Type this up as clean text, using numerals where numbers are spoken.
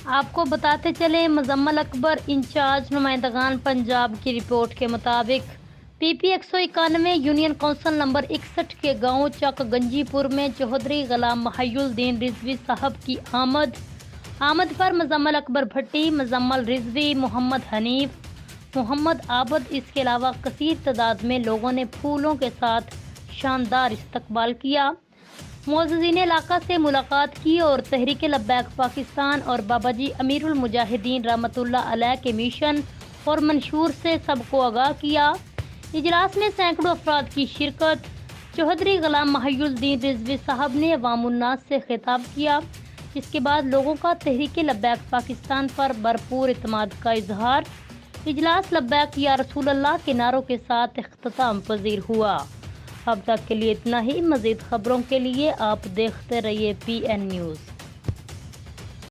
آپ کو بتاتے چلیں، مزمل اکبر انچارج نمائندگان پنجاب کی رپورٹ کے مطابق پی پی 191 یونین کونسل نمبر 61 کے گاؤں چک گنجی پور میں چودھری غلام محی الدین رضوی صاحب کی آمد پر مزمل اکبر بھٹی، مزمل رضوی، محمد حنیف، محمد عابد، اس کے علاوہ کثیر تعداد میں لوگوں نے پھولوں کے ساتھ شاندار استقبال کیا، معززین علاقہ سے ملاقات کی اور تحریک لبیک پاکستان اور بابا جی امیر المجاہدین رحمۃ اللہ علیہ کے مشن اور منشور سے سب کو آگاہ کیا۔ اجلاس میں سینکڑوں افراد کی شرکت۔ چودھری غلام محی الدین رضوی صاحب نے عوام الناس سے خطاب کیا، جس کے بعد لوگوں کا تحریک لبیک پاکستان پر بھرپور اعتماد کا اظہار۔ اجلاس لبیک یا رسول اللہ کے نعروں کے ساتھ اختتام پذیر ہوا۔ اب تک کے لیے اتنا ہی۔ مزید خبروں کے لیے آپ دیکھتے رہیے PN نیوز۔